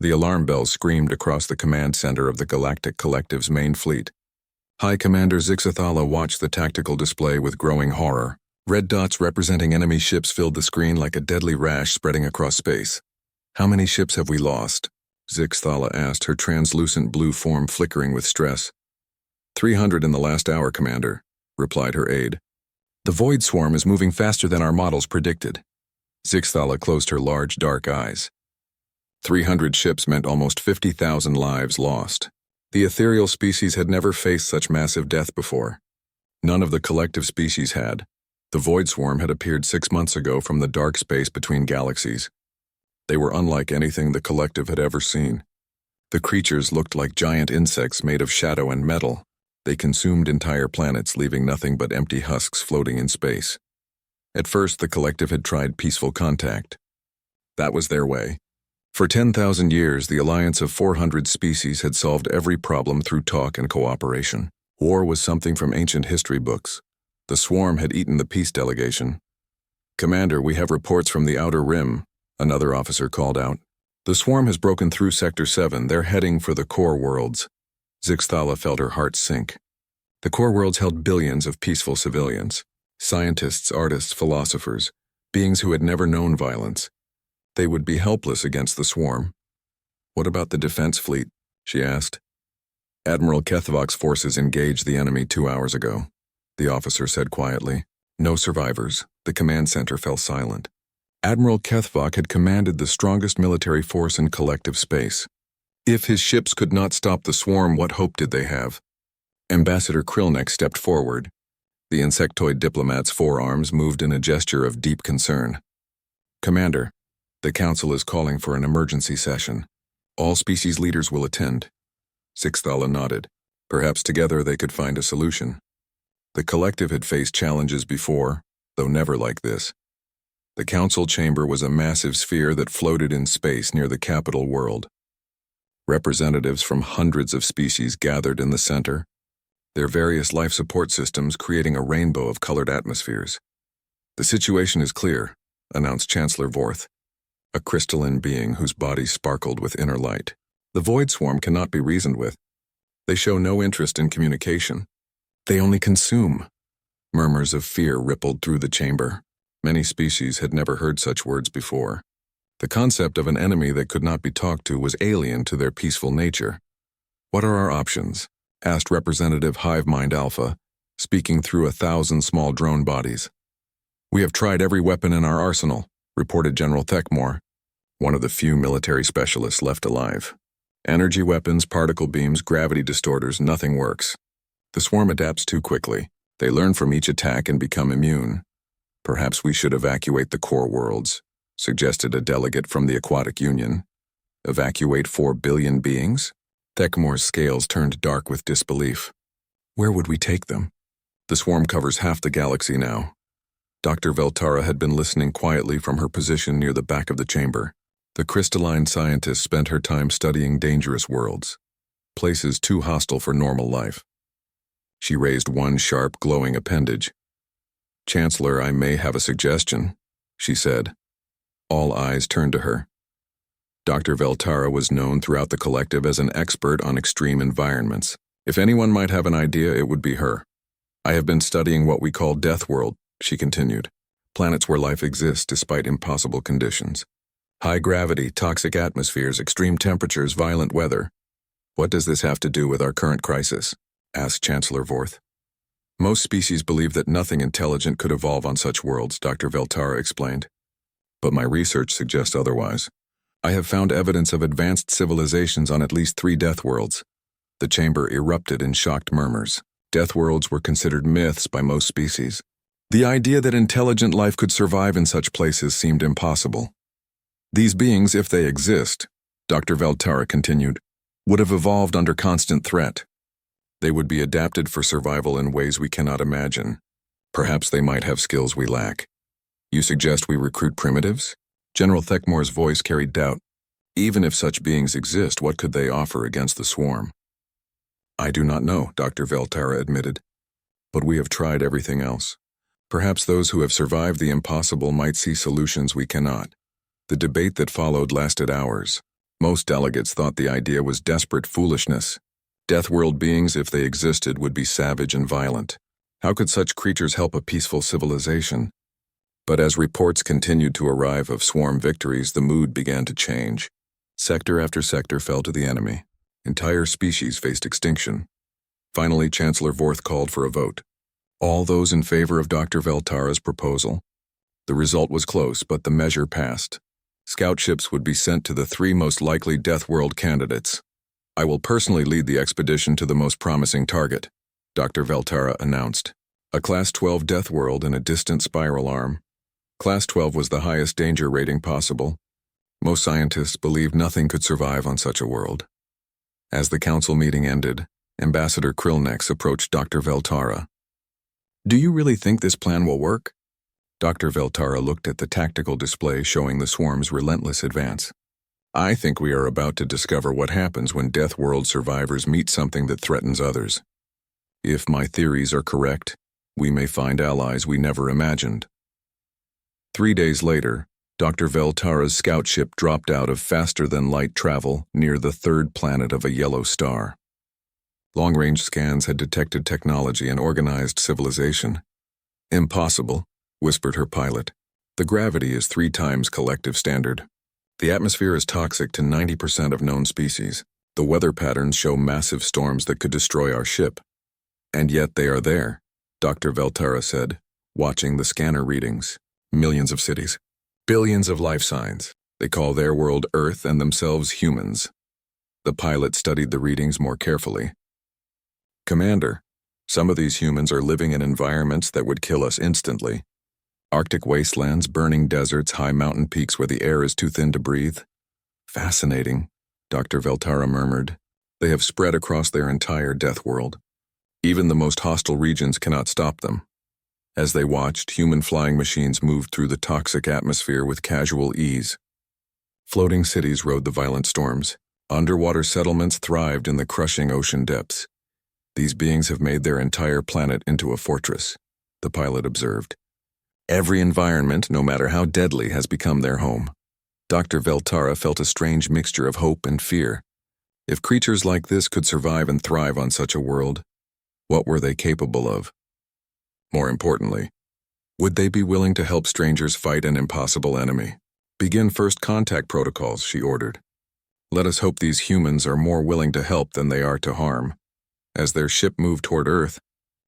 The alarm bells screamed across the command center of the Galactic Collective's main fleet. High Commander Zixathala watched the tactical display with growing horror. Red dots representing enemy ships filled the screen like a deadly rash spreading across space. "How many ships have we lost?" Zixathala asked, her translucent blue form flickering with stress. 300 in the last hour, Commander," replied her aide. "The Void Swarm is moving faster than our models predicted." Zixathala closed her large, dark eyes. 300 ships meant almost 50,000 lives lost. The ethereal species had never faced such massive death before. None of the collective species had. The Void Swarm had appeared 6 months ago from the dark space between galaxies. They were unlike anything the collective had ever seen. The creatures looked like giant insects made of shadow and metal. They consumed entire planets, leaving nothing but empty husks floating in space. At first, the collective had tried peaceful contact. That was their way. For 10,000 years, the alliance of 400 species had solved every problem through talk and cooperation. War was something from ancient history books. The swarm had eaten the peace delegation. "Commander, we have reports from the Outer Rim," another officer called out. "The swarm has broken through Sector 7. They're heading for the core worlds." Zixathala felt her heart sink. The core worlds held billions of peaceful civilians. Scientists, artists, philosophers, beings who had never known violence. They would be helpless against the swarm. "What about the defense fleet?" she asked. "Admiral Kethvok's forces engaged the enemy 2 hours ago," the officer said quietly. "No survivors." The command center fell silent. Admiral Kethvok had commanded the strongest military force in collective space. If his ships could not stop the swarm, what hope did they have? Ambassador Krillnek stepped forward. The insectoid diplomat's forearms moved in a gesture of deep concern. "Commander, the Council is calling for an emergency session. All species leaders will attend." Zixathala nodded. Perhaps together they could find a solution. The collective had faced challenges before, though never like this. The Council chamber was a massive sphere that floated in space near the capital world. Representatives from hundreds of species gathered in the center, their various life support systems creating a rainbow of colored atmospheres. "The situation is clear," announced Chancellor Vorth, a crystalline being whose body sparkled with inner light. "The Void Swarm cannot be reasoned with. They show no interest in communication. They only consume." Murmurs of fear rippled through the chamber. Many species had never heard such words before. The concept of an enemy that could not be talked to was alien to their peaceful nature. "What are our options?" asked Representative Hivemind Alpha, speaking through 1,000 small drone bodies. "We have tried every weapon in our arsenal," reported General Thekmore, one of the few military specialists left alive. "Energy weapons, particle beams, gravity distorters, nothing works. The swarm adapts too quickly. They learn from each attack and become immune. Perhaps we should evacuate the core worlds," suggested a delegate from the Aquatic Union. "Evacuate 4 billion beings?" Thekmore's scales turned dark with disbelief. "Where would we take them? The swarm covers half the galaxy now." Dr. Veltara had been listening quietly from her position near the back of the chamber. The crystalline scientist spent her time studying dangerous worlds, places too hostile for normal life. She raised one sharp, glowing appendage. "Chancellor, I may have a suggestion," she said. All eyes turned to her. Dr. Veltara was known throughout the collective as an expert on extreme environments. If anyone might have an idea, it would be her. "I have been studying what we call Deathworld," she continued. "Planets where life exists despite impossible conditions. High gravity, toxic atmospheres, extreme temperatures, violent weather. What does this have to do with our current crisis?" asked Chancellor Vorth. "Most species believe that nothing intelligent could evolve on such worlds," Dr. Veltara explained. "But my research suggests otherwise. I have found evidence of advanced civilizations on at least 3 death worlds." The chamber erupted in shocked murmurs. Death worlds were considered myths by most species. The idea that intelligent life could survive in such places seemed impossible. "These beings, if they exist," Dr. Veltara continued, "would have evolved under constant threat. They would be adapted for survival in ways we cannot imagine. Perhaps they might have skills we lack. You suggest we recruit primitives?" General Thekmore's voice carried doubt. "Even if such beings exist, what could they offer against the swarm?" "I do not know," Dr. Veltara admitted. "But we have tried everything else. Perhaps those who have survived the impossible might see solutions we cannot." The debate that followed lasted hours. Most delegates thought the idea was desperate foolishness. Deathworld beings, if they existed, would be savage and violent. How could such creatures help a peaceful civilization? But as reports continued to arrive of swarm victories, the mood began to change. Sector after sector fell to the enemy. Entire species faced extinction. Finally, Chancellor Vorth called for a vote. All those in favor of Dr. Veltara's proposal. The result was close, but the measure passed. Scout ships would be sent to the 3 most likely Deathworld candidates. I will personally lead the expedition to the most promising target, Dr. Veltara announced. A Class 12 Deathworld in a distant spiral arm. Class 12 was the highest danger rating possible. Most scientists believed nothing could survive on such a world. As the council meeting ended, Ambassador Krillnex approached Dr. Veltara. Do you really think this plan will work? Dr. Veltara looked at the tactical display showing the swarm's relentless advance. I think we are about to discover what happens when Deathworld survivors meet something that threatens others. If my theories are correct, we may find allies we never imagined. 3 days later, Dr. Veltara's scout ship dropped out of faster-than-light travel near the 3rd planet of a yellow star. Long-range scans had detected technology and organized civilization. Impossible, whispered her pilot. The gravity is 3 times collective standard. The atmosphere is toxic to 90% of known species. The weather patterns show massive storms that could destroy our ship. And yet they are there, Dr. Veltara said, watching the scanner readings. Millions of cities. Billions of life signs. They call their world Earth and themselves humans. The pilot studied the readings more carefully. Commander, some of these humans are living in environments that would kill us instantly. Arctic wastelands, burning deserts, high mountain peaks where the air is too thin to breathe. Fascinating, Dr. Veltara murmured. They have spread across their entire death world. Even the most hostile regions cannot stop them. As they watched, human flying machines moved through the toxic atmosphere with casual ease. Floating cities rode the violent storms. Underwater settlements thrived in the crushing ocean depths. These beings have made their entire planet into a fortress, the pilot observed. Every environment, no matter how deadly, has become their home. Dr. Veltara felt a strange mixture of hope and fear. If creatures like this could survive and thrive on such a world, what were they capable of? More importantly, would they be willing to help strangers fight an impossible enemy? Begin first contact protocols, she ordered. Let us hope these humans are more willing to help than they are to harm. As their ship moved toward Earth,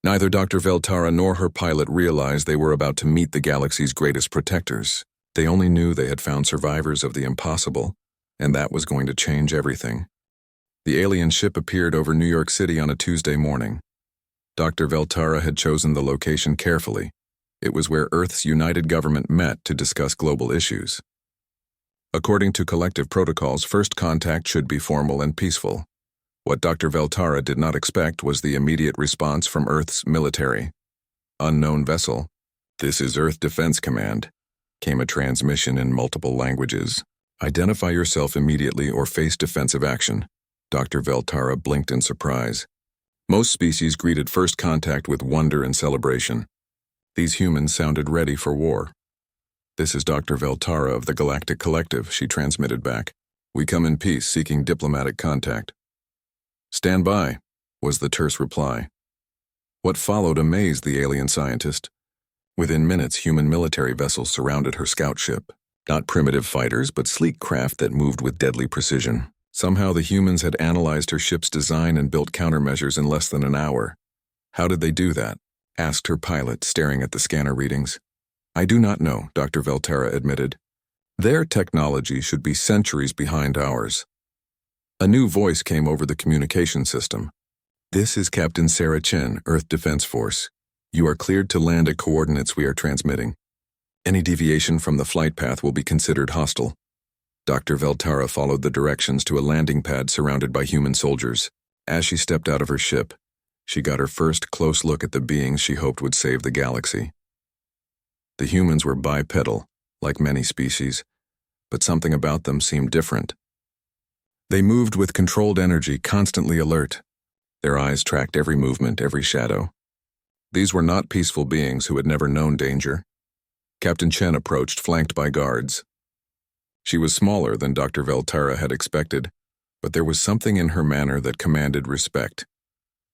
neither Dr. Veltara nor her pilot realized they were about to meet the galaxy's greatest protectors. They only knew they had found survivors of the impossible, and that was going to change everything. The alien ship appeared over New York City on a Tuesday morning. Dr. Veltara had chosen the location carefully. It was where Earth's united government met to discuss global issues. According to collective protocols, first contact should be formal and peaceful. What Dr. Veltara did not expect was the immediate response from Earth's military. Unknown vessel. This is Earth Defense Command. Came a transmission in multiple languages. Identify yourself immediately or face defensive action. Dr. Veltara blinked in surprise. Most species greeted first contact with wonder and celebration. These humans sounded ready for war. This is Dr. Veltara of the Galactic Collective, she transmitted back. We come in peace, seeking diplomatic contact. Stand by, was the terse reply. What followed amazed the alien scientist. Within minutes, human military vessels surrounded her scout ship. Not primitive fighters, but sleek craft that moved with deadly precision. Somehow the humans had analyzed her ship's design and built countermeasures in less than an hour. How did they do that? Asked her pilot, staring at the scanner readings. I do not know, Dr. Veltara admitted. Their technology should be centuries behind ours. A new voice came over the communication system. This is Captain Sarah Chen, Earth Defense Force. You are cleared to land at coordinates we are transmitting. Any deviation from the flight path will be considered hostile. Dr. Veltara followed the directions to a landing pad surrounded by human soldiers. As she stepped out of her ship, she got her first close look at the beings she hoped would save the galaxy. The humans were bipedal, like many species, but something about them seemed different. They moved with controlled energy, constantly alert. Their eyes tracked every movement, every shadow. These were not peaceful beings who had never known danger. Captain Chen approached, flanked by guards. She was smaller than Dr. Veltara had expected, but there was something in her manner that commanded respect.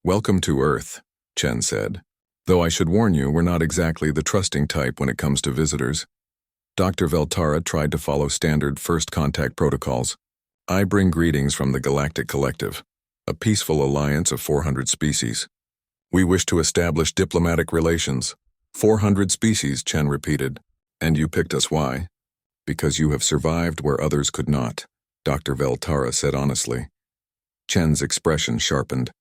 "Welcome to Earth," Chen said. "Though I should warn you, we're not exactly the trusting type when it comes to visitors." Dr. Veltara tried to follow standard first contact protocols. "I bring greetings from the Galactic Collective, a peaceful alliance of 400 species. We wish to establish diplomatic relations." 400 species, Chen repeated. "And you picked us, why?" "Because you have survived where others could not," Dr. Veltara said honestly. Chen's expression sharpened.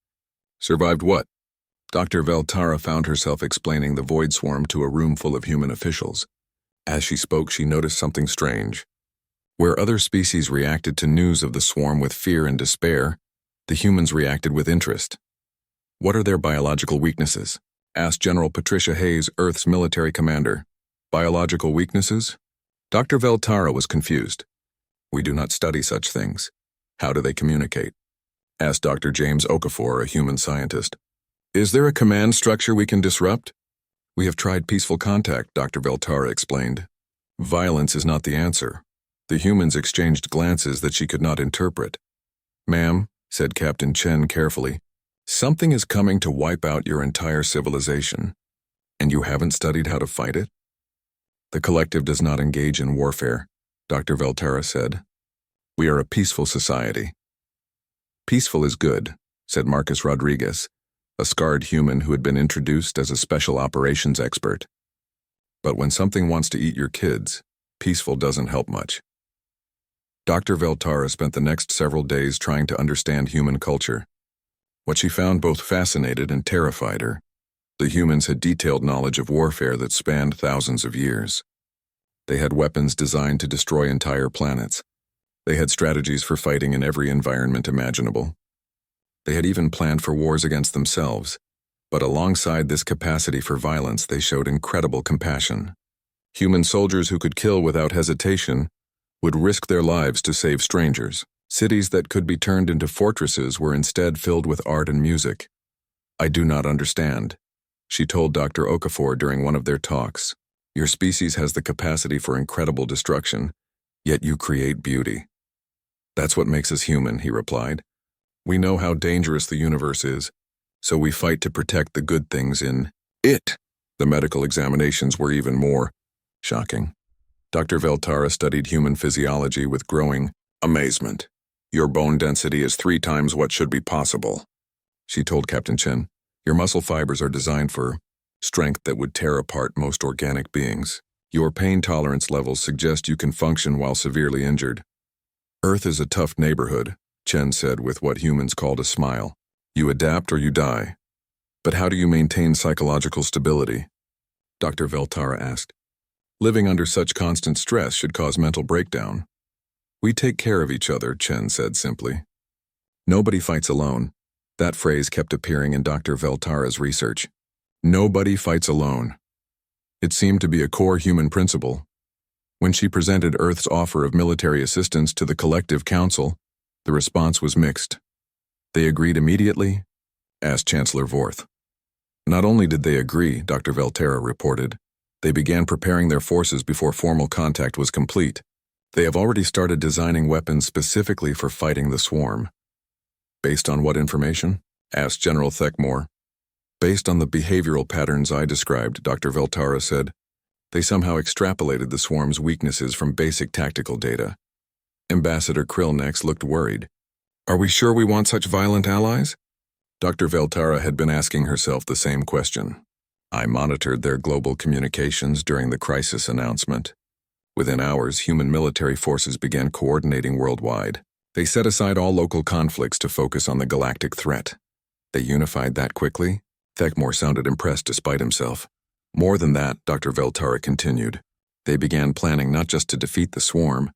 "Survived what?" Dr. Veltara found herself explaining the void swarm to a room full of human officials. As she spoke, she noticed something strange. Where other species reacted to news of the swarm with fear and despair, the humans reacted with interest. "What are their biological weaknesses?" asked General Patricia Hayes, Earth's military commander. "Biological weaknesses?" Dr. Veltara was confused. "We do not study such things. How do they communicate?" asked Dr. James Okafor, a human scientist. "Is there a command structure we can disrupt?" "We have tried peaceful contact," Dr. Veltara explained. "Violence is not the answer." The humans exchanged glances that she could not interpret. "Ma'am," said Captain Chen carefully, "something is coming to wipe out your entire civilization, and you haven't studied how to fight it?" "The collective does not engage in warfare," Dr. Veltara said. "We are a peaceful society." "Peaceful is good," said Marcus Rodriguez, a scarred human who had been introduced as a special operations expert. "But when something wants to eat your kids, peaceful doesn't help much." Dr. Veltara spent the next several days trying to understand human culture. What she found both fascinated and terrified her. The humans had detailed knowledge of warfare that spanned thousands of years. They had weapons designed to destroy entire planets. They had strategies for fighting in every environment imaginable. They had even planned for wars against themselves. But alongside this capacity for violence, they showed incredible compassion. Human soldiers who could kill without hesitation would risk their lives to save strangers. Cities that could be turned into fortresses were instead filled with art and music. "I do not understand," she told Dr. Okafor during one of their talks. "Your species has the capacity for incredible destruction, yet you create beauty." "That's what makes us human," he replied. "We know how dangerous the universe is, so we fight to protect the good things in it." The medical examinations were even more shocking. Dr. Veltara studied human physiology with growing amazement. "Your bone density is 3 times what should be possible," she told Captain Chen. "Your muscle fibers are designed for strength that would tear apart most organic beings. Your pain tolerance levels suggest you can function while severely injured." "Earth is a tough neighborhood," Chen said with what humans called a smile. "You adapt or you die. But how do you maintain psychological stability?" Dr. Veltara asked. "Living under such constant stress should cause mental breakdown." "We take care of each other," Chen said simply. "Nobody fights alone." That phrase kept appearing in Dr. Veltara's research. Nobody fights alone. It seemed to be a core human principle. When she presented Earth's offer of military assistance to the Collective Council, the response was mixed. "They agreed immediately?" asked Chancellor Vorth. "Not only did they agree," Dr. Veltara reported, "they began preparing their forces before formal contact was complete. They have already started designing weapons specifically for fighting the swarm." "Based on what information?" asked General Thekmore. "Based on the behavioral patterns I described," Dr. Veltara said. "They somehow extrapolated the swarm's weaknesses from basic tactical data." Ambassador Krillnex looked worried. "Are we sure we want such violent allies?" Dr. Veltara had been asking herself the same question. "I monitored their global communications during the crisis announcement. Within hours, human military forces began coordinating worldwide. They set aside all local conflicts to focus on the galactic threat. They unified that quickly?" Thekmore sounded impressed despite himself. "More than that," Dr. Veltara continued. "They began planning not just to defeat the swarm,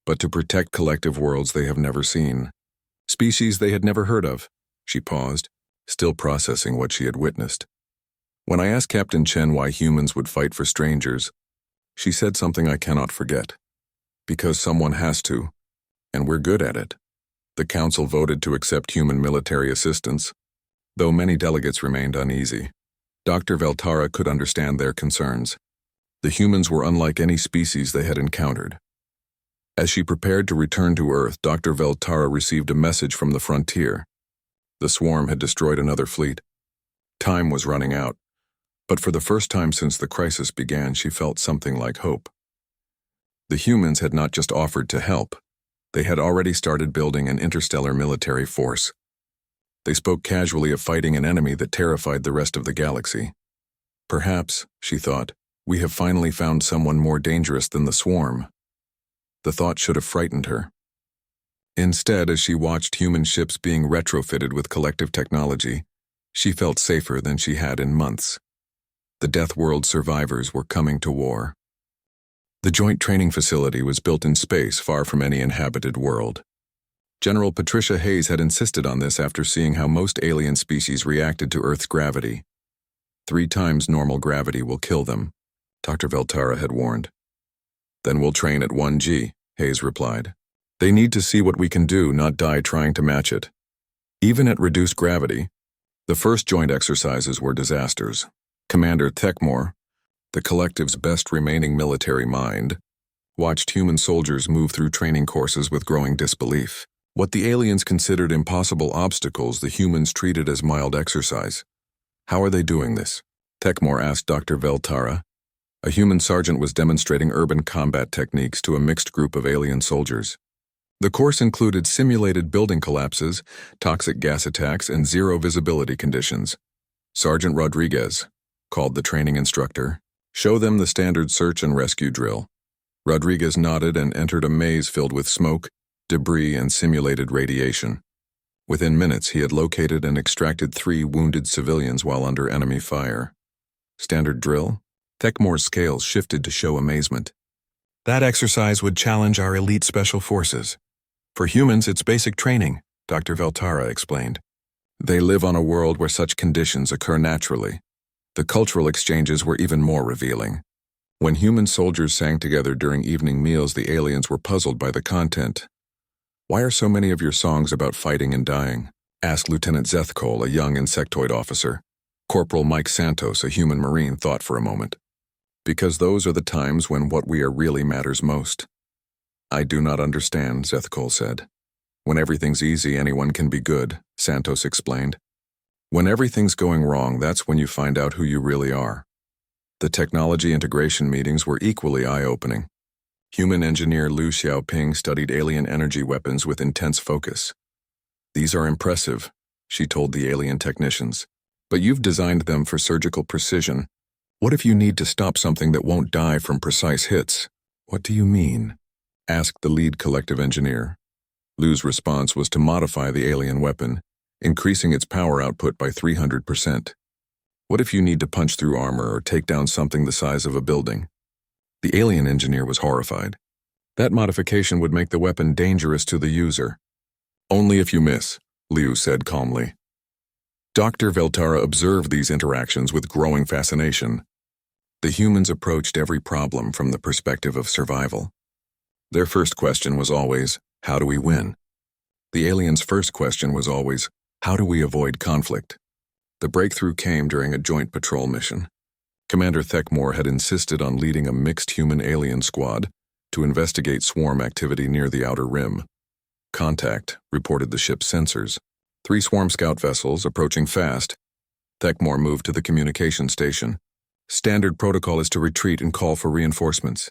but to protect collective worlds they have never seen. Species they had never heard of." She paused, still processing what she had witnessed. "When I asked Captain Chen why humans would fight for strangers, she said something I cannot forget. Because someone has to, and we're good at it." The council voted to accept human military assistance, though many delegates remained uneasy. Dr. Veltara could understand their concerns. The humans were unlike any species they had encountered. As she prepared to return to Earth, Dr. Veltara received a message from the frontier. The swarm had destroyed another fleet. Time was running out, but for the first time since the crisis began, she felt something like hope. The humans had not just offered to help. They had already started building an interstellar military force. They spoke casually of fighting an enemy that terrified the rest of the galaxy. Perhaps, she thought, we have finally found someone more dangerous than the swarm. The thought should have frightened her. Instead, as she watched human ships being retrofitted with collective technology, she felt safer than she had in months. The Deathworld survivors were coming to war. The joint training facility was built in space far from any inhabited world. General Patricia Hayes had insisted on this after seeing how most alien species reacted to Earth's gravity. 3 times normal gravity will kill them, Dr. Veltara had warned. Then we'll train at 1G, Hayes replied. They need to see what we can do, not die trying to match it. Even at reduced gravity, the first joint exercises were disasters. Commander Thekmore, the collective's best remaining military mind, watched human soldiers move through training courses with growing disbelief. What the aliens considered impossible obstacles, the humans treated as mild exercise. How are they doing this? Thekmore asked Dr. Veltara. A human sergeant was demonstrating urban combat techniques to a mixed group of alien soldiers. The course included simulated building collapses, toxic gas attacks, and zero visibility conditions. Sergeant Rodriguez, called the training instructor, show them the standard search and rescue drill. Rodriguez nodded and entered a maze filled with smoke, debris, and simulated radiation. Within minutes, he had located and extracted 3 wounded civilians while under enemy fire. Standard drill? Thekmore's scales shifted to show amazement. That exercise would challenge our elite special forces. For humans, it's basic training, Dr. Veltara explained. They live on a world where such conditions occur naturally. The cultural exchanges were even more revealing. When human soldiers sang together during evening meals, the aliens were puzzled by the content. Why are so many of your songs about fighting and dying? Asked Lieutenant Zethkol, a young insectoid officer. Corporal Mike Santos, a human marine, thought for a moment. Because those are the times when what we are really matters most. I do not understand, Zethkol said. When everything's easy, anyone can be good, Santos explained. When everything's going wrong, that's when you find out who you really are. The technology integration meetings were equally eye-opening. Human engineer Liu Xiaoping studied alien energy weapons with intense focus. These are impressive, she told the alien technicians. But you've designed them for surgical precision. What if you need to stop something that won't die from precise hits? What do you mean? Asked the lead collective engineer. Liu's response was to modify the alien weapon, increasing its power output by 300%. What if you need to punch through armor or take down something the size of a building? The alien engineer was horrified. That modification would make the weapon dangerous to the user. Only if you miss, Liu said calmly. Dr. Veltara observed these interactions with growing fascination. The humans approached every problem from the perspective of survival. Their first question was always, how do we win? The aliens' first question was always, how do we avoid conflict? The breakthrough came during a joint patrol mission. Commander Thekmore had insisted on leading a mixed human-alien squad to investigate swarm activity near the outer rim. Contact, reported the ship's sensors. 3 swarm scout vessels approaching fast. Thekmore moved to the communication station. Standard protocol is to retreat and call for reinforcements.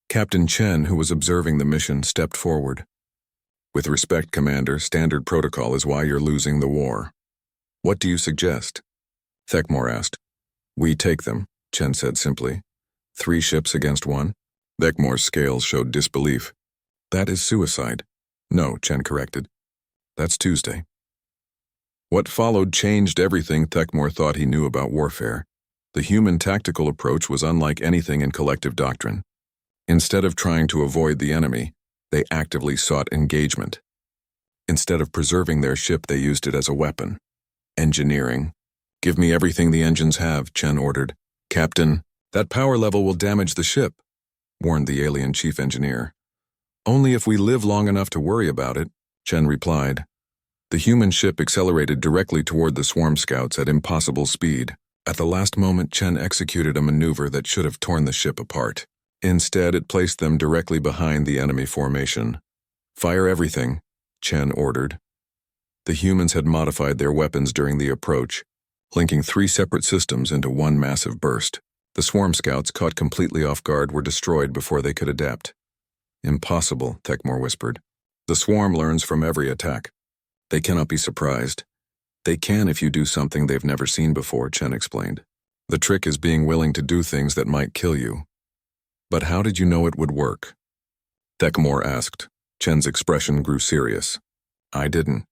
Captain Chen, who was observing the mission, stepped forward. With respect, Commander, standard protocol is why you're losing the war. What do you suggest? Thekmore asked. We take them, Chen said simply. 3 ships against 1? Thekmore's scales showed disbelief. That is suicide. No, Chen corrected. That's Tuesday. What followed changed everything Thekmore thought he knew about warfare. The human tactical approach was unlike anything in collective doctrine. Instead of trying to avoid the enemy, they actively sought engagement. Instead of preserving their ship, they used it as a weapon. Engineering. Give me everything the engines have, Chen ordered. Captain, that power level will damage the ship, warned the alien chief engineer. Only if we live long enough to worry about it, Chen replied. The human ship accelerated directly toward the swarm scouts at impossible speed. At the last moment, Chen executed a maneuver that should have torn the ship apart. Instead, it placed them directly behind the enemy formation. "Fire everything," Chen ordered. The humans had modified their weapons during the approach, linking 3 separate systems into one massive burst. The swarm scouts, caught completely off guard, were destroyed before they could adapt. "Impossible," Techmore whispered. "The swarm learns from every attack. They cannot be surprised." "They can if you do something they've never seen before," Chen explained. "The trick is being willing to do things that might kill you." "But how did you know it would work?" Techmore asked. Chen's expression grew serious. "I didn't.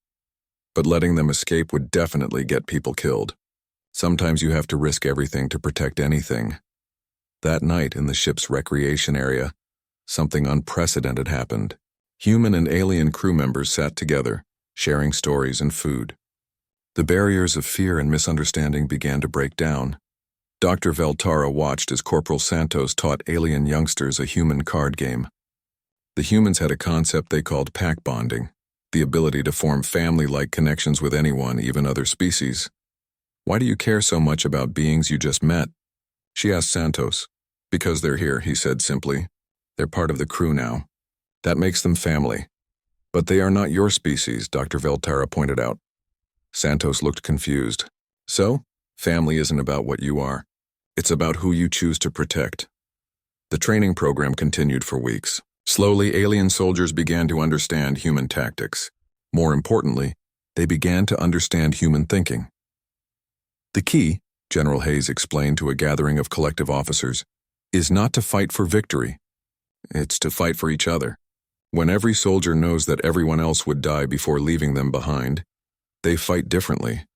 But letting them escape would definitely get people killed. Sometimes you have to risk everything to protect anything." That night in the ship's recreation area, something unprecedented happened. Human and alien crew members sat together, sharing stories and food. The barriers of fear and misunderstanding began to break down. Dr. Veltara watched as Corporal Santos taught alien youngsters a human card game. The humans had a concept they called pack bonding, the ability to form family-like connections with anyone, even other species. "Why do you care so much about beings you just met?" she asked Santos. "Because they're here," he said simply. "They're part of the crew now. That makes them family." "But they are not your species," Dr. Veltara pointed out. Santos looked confused. "So, family isn't about what you are. It's about who you choose to protect." The training program continued for weeks. Slowly, alien soldiers began to understand human tactics. More importantly, they began to understand human thinking. "The key," General Hayes explained to a gathering of collective officers, "is not to fight for victory. It's to fight for each other. When every soldier knows that everyone else would die before leaving them behind, they fight differently."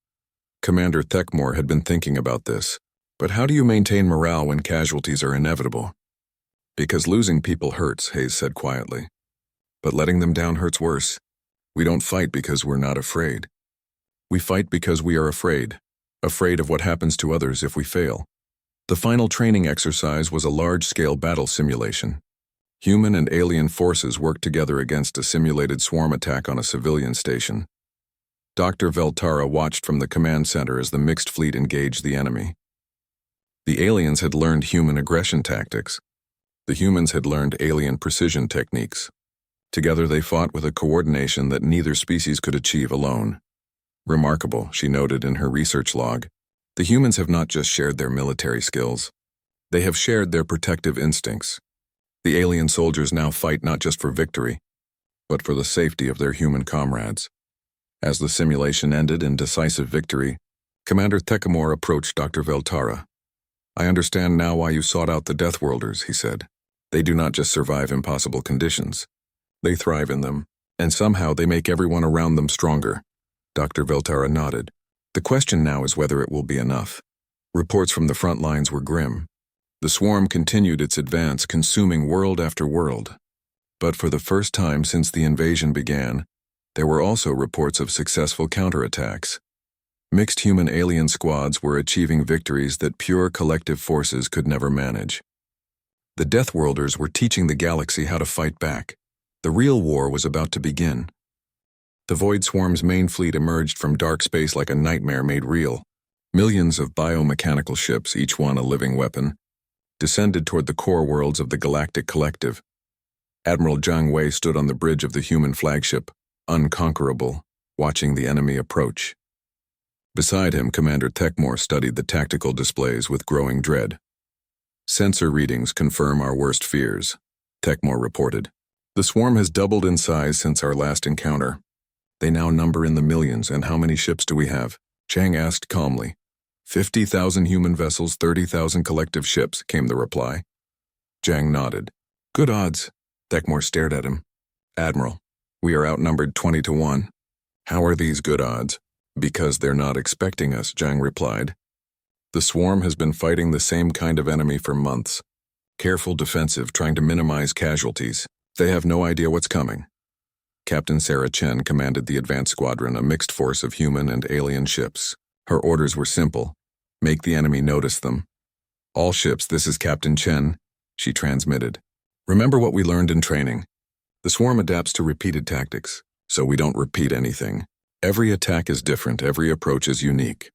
Commander Techmore had been thinking about this. "But how do you maintain morale when casualties are inevitable?" "Because losing people hurts," Hayes said quietly. "But letting them down hurts worse. We don't fight because we're not afraid. We fight because we are afraid of what happens to others if we fail." The final training exercise was a large-scale battle simulation. Human and alien forces worked together against a simulated swarm attack on a civilian station. Dr. Veltara watched from the command center as the mixed fleet engaged the enemy. The aliens had learned human aggression tactics. The humans had learned alien precision techniques. Together they fought with a coordination that neither species could achieve alone. "Remarkable," she noted in her research log. "The humans have not just shared their military skills. They have shared their protective instincts. The alien soldiers now fight not just for victory, but for the safety of their human comrades." As the simulation ended in decisive victory, Commander Techmore approached Dr. Veltara. "I understand now why you sought out the Deathworlders," he said. "They do not just survive impossible conditions. They thrive in them, and somehow they make everyone around them stronger." Dr. Veltara nodded. "The question now is whether it will be enough." Reports from the front lines were grim. The swarm continued its advance, consuming world after world. But for the first time since the invasion began, there were also reports of successful counterattacks. Mixed human-alien squads were achieving victories that pure collective forces could never manage. The Deathworlders were teaching the galaxy how to fight back. The real war was about to begin. The Void Swarm's main fleet emerged from dark space like a nightmare made real. Millions of biomechanical ships, each one a living weapon, descended toward the core worlds of the Galactic Collective. Admiral Zhang Wei stood on the bridge of the human flagship, unconquerable, watching the enemy approach. Beside him, Commander Techmore studied the tactical displays with growing dread. "Sensor readings confirm our worst fears," Techmore reported. "The swarm has doubled in size since our last encounter. They now number in the millions, and how many ships do we have?" Chang asked calmly. 50,000 human vessels, 30,000 collective ships," came the reply. Zhang nodded. "Good odds." Techmore stared at him. "Admiral, we are outnumbered 20 to 1. "How are these good odds?" "Because they're not expecting us," Zhang replied. "The swarm has been fighting the same kind of enemy for months. Careful defensive, trying to minimize casualties. They have no idea what's coming." Captain Sarah Chen commanded the advanced squadron, a mixed force of human and alien ships. Her orders were simple: make the enemy notice them. "All ships, this is Captain Chen," she transmitted. "Remember what we learned in training. The swarm adapts to repeated tactics, so we don't repeat anything. Every attack is different, every approach is unique."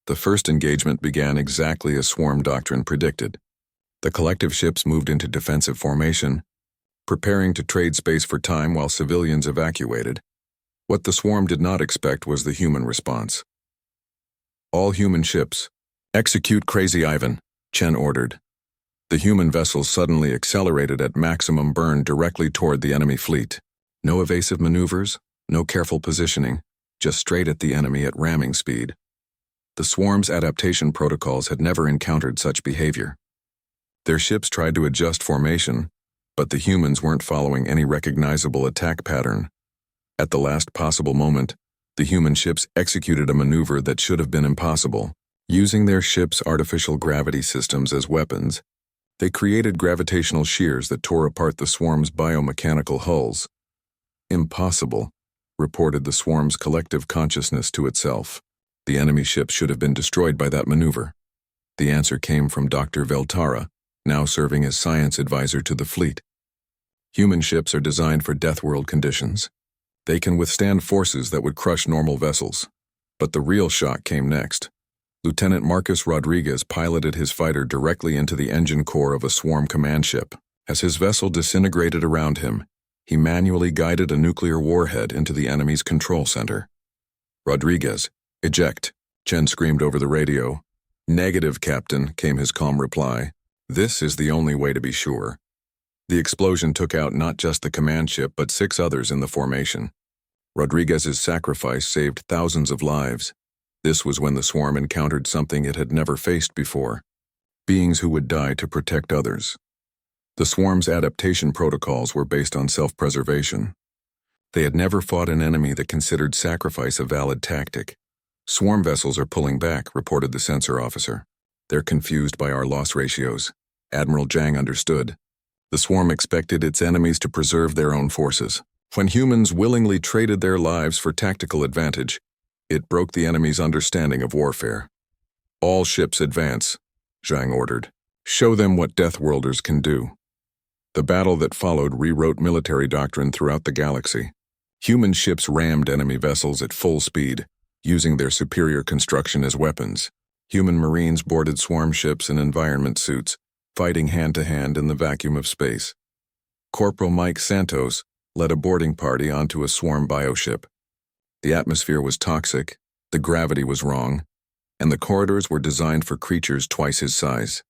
The first engagement began exactly as swarm doctrine predicted. The collective ships moved into defensive formation, preparing to trade space for time while civilians evacuated. What the swarm did not expect was the human response. All human ships, execute Crazy Ivan, Chen ordered. The human vessels suddenly accelerated at maximum burn directly toward the enemy fleet. No evasive maneuvers, no careful positioning, just straight at the enemy at ramming speed. The swarm's adaptation protocols had never encountered such behavior. Their ships tried to adjust formation, but the humans weren't following any recognizable attack pattern. At the last possible moment, the human ships executed a maneuver that should have been impossible. Using their ships' artificial gravity systems as weapons, they created gravitational shears that tore apart the swarm's biomechanical hulls. Impossible, reported the swarm's collective consciousness to itself. The enemy ship should have been destroyed by that maneuver. The answer came from Dr. Veltara, now serving as science advisor to the fleet. Human ships are designed for Deathworld conditions. They can withstand forces that would crush normal vessels. But the real shock came next. Lieutenant Marcus Rodriguez piloted his fighter directly into the engine core of a swarm command ship. As his vessel disintegrated around him, he manually guided a nuclear warhead into the enemy's control center. Rodriguez, eject, Chen screamed over the radio. Negative, Captain, came his calm reply. This is the only way to be sure. The explosion took out not just the command ship but 6 others in the formation. Rodriguez's sacrifice saved thousands of lives. This was when the swarm encountered something it had never faced before: beings who would die to protect others. The swarm's adaptation protocols were based on self-preservation. They had never fought an enemy that considered sacrifice a valid tactic. Swarm vessels are pulling back, reported the sensor officer. They're confused by our loss ratios. Admiral Zhang understood. The swarm expected its enemies to preserve their own forces. When humans willingly traded their lives for tactical advantage, it broke the enemy's understanding of warfare. All ships advance, Zhang ordered. Show them what Deathworlders can do. The battle that followed rewrote military doctrine throughout the galaxy. Human ships rammed enemy vessels at full speed, using their superior construction as weapons. Human Marines boarded swarm ships in environment suits, fighting hand-to-hand in the vacuum of space. Corporal Mike Santos led a boarding party onto a swarm bioship. The atmosphere was toxic, the gravity was wrong, and the corridors were designed for creatures twice his size.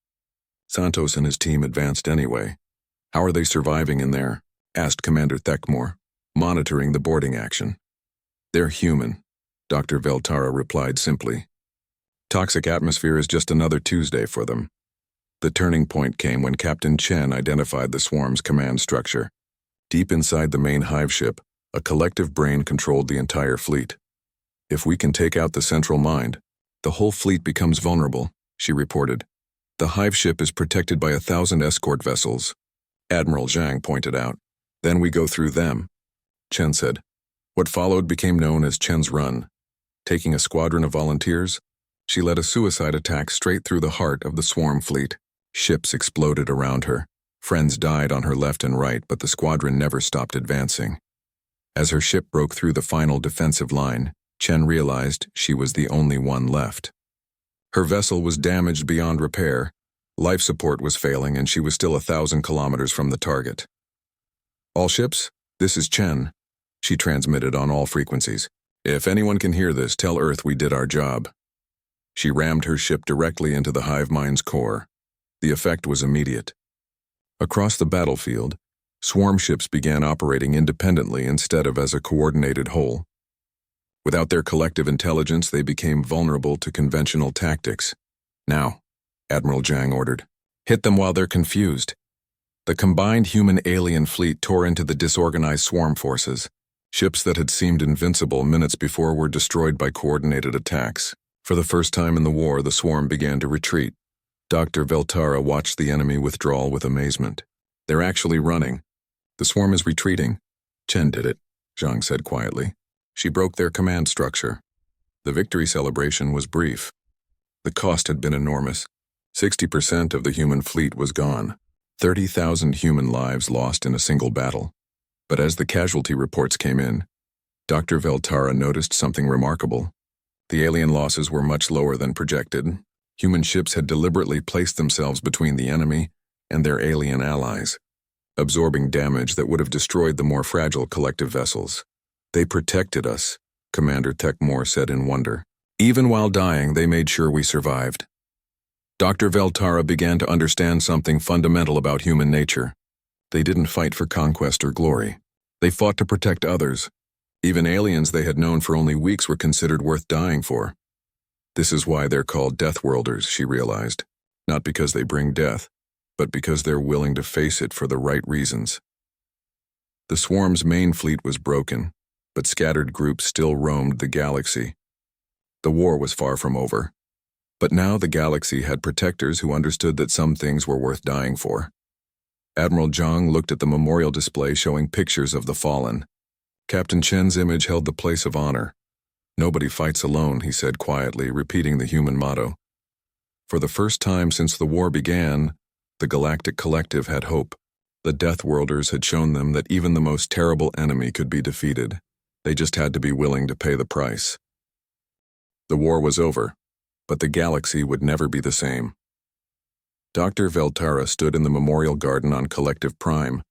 Santos and his team advanced anyway. How are they surviving in there? Asked Commander Thekmore, monitoring the boarding action. They're human, Dr. Veltara replied simply. Toxic atmosphere is just another Tuesday for them. The turning point came when Captain Chen identified the swarm's command structure. Deep inside the main hive ship, a collective brain controlled the entire fleet. If we can take out the central mind, the whole fleet becomes vulnerable, she reported. The hive ship is protected by 1,000 escort vessels, Admiral Zhang pointed out. Then we go through them, Chen said. What followed became known as Chen's Run. Taking a squadron of volunteers, she led a suicide attack straight through the heart of the swarm fleet. Ships exploded around her. Friends died on her left and right, but the squadron never stopped advancing. As her ship broke through the final defensive line, Chen realized she was the only one left. Her vessel was damaged beyond repair, life support was failing, and she was still 1,000 kilometers from the target. All ships, this is Chen, she transmitted on all frequencies. If anyone can hear this, tell Earth we did our job. She rammed her ship directly into the hive mind's core. The effect was immediate. Across the battlefield, swarm ships began operating independently instead of as a coordinated whole. Without their collective intelligence, they became vulnerable to conventional tactics. Now, Admiral Zhang ordered, hit them while they're confused. The combined human-alien fleet tore into the disorganized swarm forces. Ships that had seemed invincible minutes before were destroyed by coordinated attacks. For the first time in the war, the swarm began to retreat. Dr. Veltara watched the enemy withdrawal with amazement. They're actually running. The swarm is retreating. Chen did it, Zhang said quietly. She broke their command structure. The victory celebration was brief. The cost had been enormous. 60% of the human fleet was gone. 30,000 human lives lost in a single battle. But as the casualty reports came in, Dr. Veltara noticed something remarkable. The alien losses were much lower than projected. Human ships had deliberately placed themselves between the enemy and their alien allies, absorbing damage that would have destroyed the more fragile collective vessels. They protected us, Commander Techmore said in wonder. Even while dying, they made sure we survived. Dr. Veltara began to understand something fundamental about human nature. They didn't fight for conquest or glory. They fought to protect others. Even aliens they had known for only weeks were considered worth dying for. This is why they're called Deathworlders, she realized. Not because they bring death, but because they're willing to face it for the right reasons. The swarm's main fleet was broken, but scattered groups still roamed the galaxy. The war was far from over. But now the galaxy had protectors who understood that some things were worth dying for. Admiral Zhang looked at the memorial display showing pictures of the fallen. Captain Chen's image held the place of honor. Nobody fights alone, he said quietly, repeating the human motto. For the first time since the war began, the Galactic Collective had hope. The Deathworlders had shown them that even the most terrible enemy could be defeated. They just had to be willing to pay the price. The war was over, but the galaxy would never be the same. Dr. Veltara stood in the memorial garden on Collective Prime,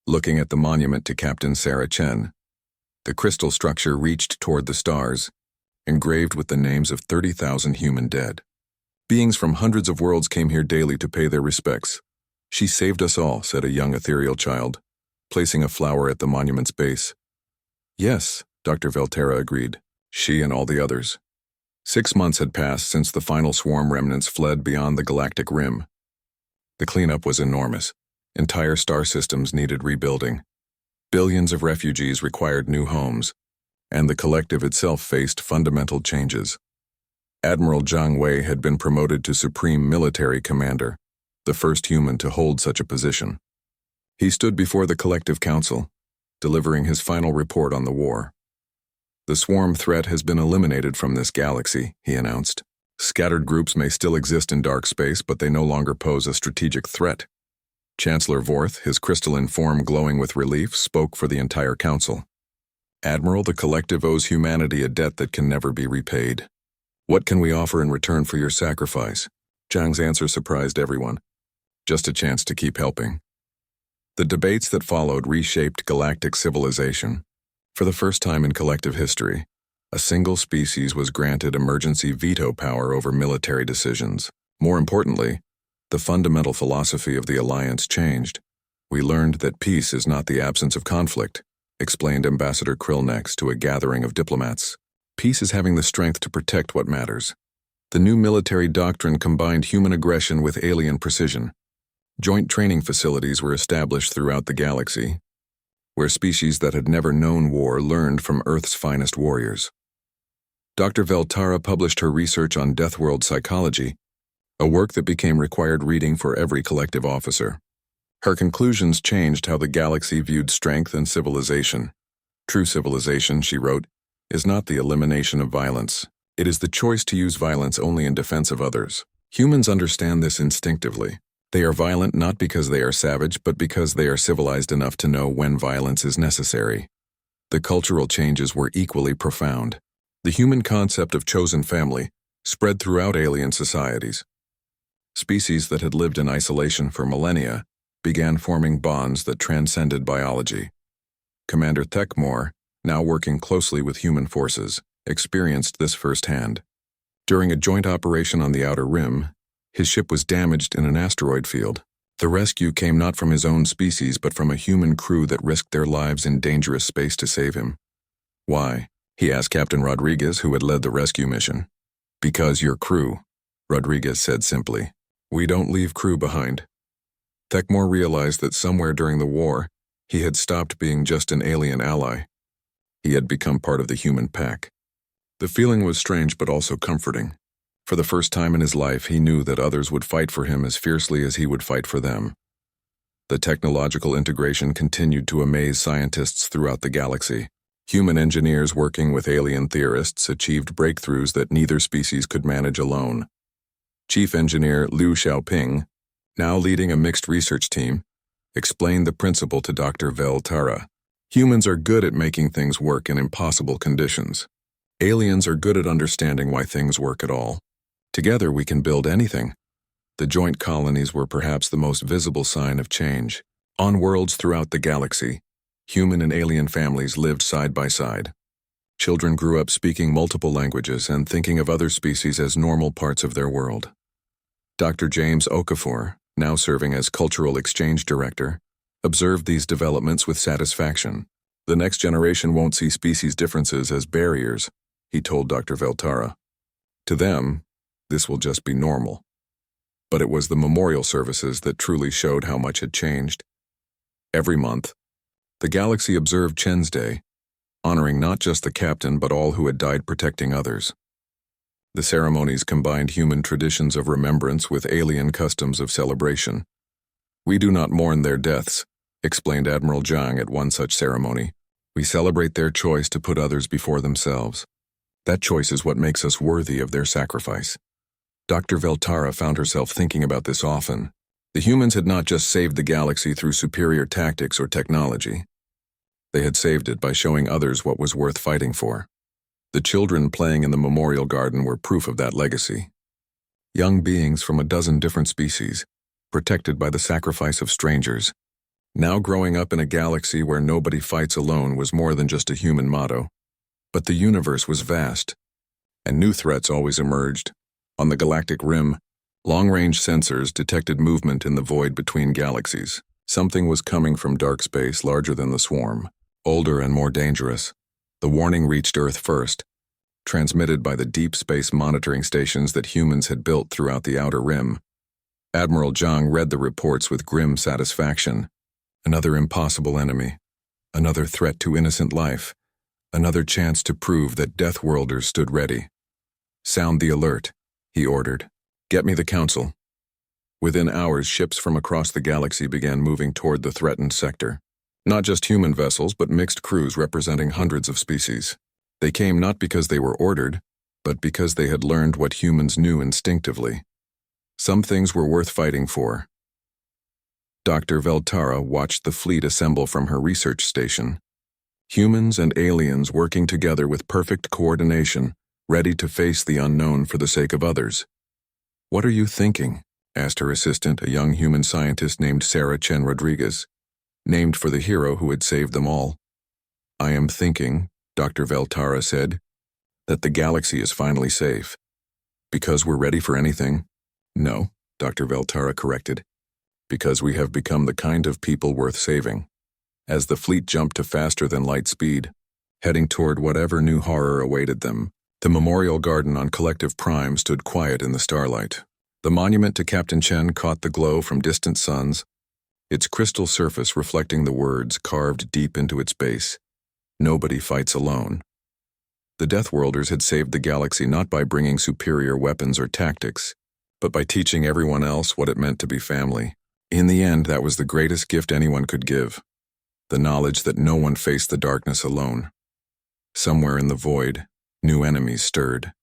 looking at the monument to Captain Sarah Chen. The crystal structure reached toward the stars, engraved with the names of 30,000 human dead. Beings from hundreds of worlds came here daily to pay their respects. She saved us all, said a young ethereal child, placing a flower at the monument's base. Yes, Dr. Veltara agreed, she and all the others. 6 months had passed since the final swarm remnants fled beyond the galactic rim. The cleanup was enormous. Entire star systems needed rebuilding. Billions of refugees required new homes, and the collective itself faced fundamental changes. Admiral Zhang Wei had been promoted to Supreme Military Commander, the first human to hold such a position. He stood before the Collective Council, delivering his final report on the war. The swarm threat has been eliminated from this galaxy, he announced. Scattered groups may still exist in dark space, but they no longer pose a strategic threat. Chancellor Vorth, his crystalline form glowing with relief, spoke for the entire council. Admiral, the collective owes humanity a debt that can never be repaid. What can we offer in return for your sacrifice? Zhang's answer surprised everyone. Just a chance to keep helping. The debates that followed reshaped galactic civilization. For the first time in collective history, a single species was granted emergency veto power over military decisions. More importantly, the fundamental philosophy of the alliance changed. We learned that peace is not the absence of conflict, explained Ambassador Krillnex to a gathering of diplomats. Peace is having the strength to protect what matters. The new military doctrine combined human aggression with alien precision. Joint training facilities were established throughout the galaxy, where species that had never known war learned from Earth's finest warriors. Dr. Veltara published her research on Deathworld psychology, a work that became required reading for every collective officer. Her conclusions changed how the galaxy viewed strength and civilization. True civilization, she wrote, is not the elimination of violence. It is the choice to use violence only in defense of others. Humans understand this instinctively. They are violent not because they are savage, but because they are civilized enough to know when violence is necessary. The cultural changes were equally profound. The human concept of chosen family spread throughout alien societies. Species that had lived in isolation for millennia began forming bonds that transcended biology. Commander Techmore, now working closely with human forces, experienced this firsthand. During a joint operation on the Outer Rim, his ship was damaged in an asteroid field. The rescue came not from his own species, but from a human crew that risked their lives in dangerous space to save him. Why? He asked Captain Rodriguez, who had led the rescue mission. Because your crew, Rodriguez said simply. We don't leave crew behind. Techmore realized that somewhere during the war, he had stopped being just an alien ally. He had become part of the human pack. The feeling was strange but also comforting. For the first time in his life, he knew that others would fight for him as fiercely as he would fight for them. The technological integration continued to amaze scientists throughout the galaxy. Human engineers working with alien theorists achieved breakthroughs that neither species could manage alone. Chief Engineer Liu Xiaoping, now leading a mixed research team, explained the principle to Dr. Veltara. Humans are good at making things work in impossible conditions. Aliens are good at understanding why things work at all. Together we can build anything. The joint colonies were perhaps the most visible sign of change. On worlds throughout the galaxy, human and alien families lived side by side. Children grew up speaking multiple languages and thinking of other species as normal parts of their world. Dr. James Okafor, now serving as Cultural Exchange Director, observed these developments with satisfaction. The next generation won't see species differences as barriers, he told Dr. Veltara. To them, this will just be normal. But it was the memorial services that truly showed how much had changed. Every month, the galaxy observed Chen's Day, honoring not just the captain but all who had died protecting others. The ceremonies combined human traditions of remembrance with alien customs of celebration. "We do not mourn their deaths," explained Admiral Zhang at one such ceremony. "We celebrate their choice to put others before themselves. That choice is what makes us worthy of their sacrifice." Dr. Veltara found herself thinking about this often. The humans had not just saved the galaxy through superior tactics or technology. They had saved it by showing others what was worth fighting for. The children playing in the memorial garden were proof of that legacy. Young beings from a dozen different species, protected by the sacrifice of strangers. Now growing up in a galaxy where nobody fights alone was more than just a human motto. But the universe was vast, and new threats always emerged. On the galactic rim, long-range sensors detected movement in the void between galaxies. Something was coming from dark space larger than the swarm, older and more dangerous. The warning reached Earth first, transmitted by the deep space monitoring stations that humans had built throughout the outer rim. Admiral Zhang read the reports with grim satisfaction. Another impossible enemy, another threat to innocent life, another chance to prove that Deathworlders stood ready. "Sound the alert," he ordered. "Get me the council." Within hours, ships from across the galaxy began moving toward the threatened sector. Not just human vessels, but mixed crews representing hundreds of species. They came not because they were ordered, but because they had learned what humans knew instinctively. Some things were worth fighting for. Dr. Veltara watched the fleet assemble from her research station. Humans and aliens working together with perfect coordination, ready to face the unknown for the sake of others. "What are you thinking?" asked her assistant, a young human scientist named Sarah Chen Rodriguez, named for the hero who had saved them all. "I am thinking," Dr. Veltara said, "that the galaxy is finally safe. Because we're ready for anything?" "No," Dr. Veltara corrected. "Because we have become the kind of people worth saving." As the fleet jumped to faster than light speed, heading toward whatever new horror awaited them, the memorial garden on Collective Prime stood quiet in the starlight. The monument to Captain Chen caught the glow from distant suns, its crystal surface reflecting the words carved deep into its base, "Nobody fights alone." The Deathworlders had saved the galaxy not by bringing superior weapons or tactics, but by teaching everyone else what it meant to be family. In the end, that was the greatest gift anyone could give, the knowledge that no one faced the darkness alone. Somewhere in the void, new enemies stirred.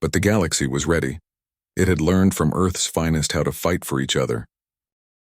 But the galaxy was ready. It had learned from Earth's finest how to fight for each other,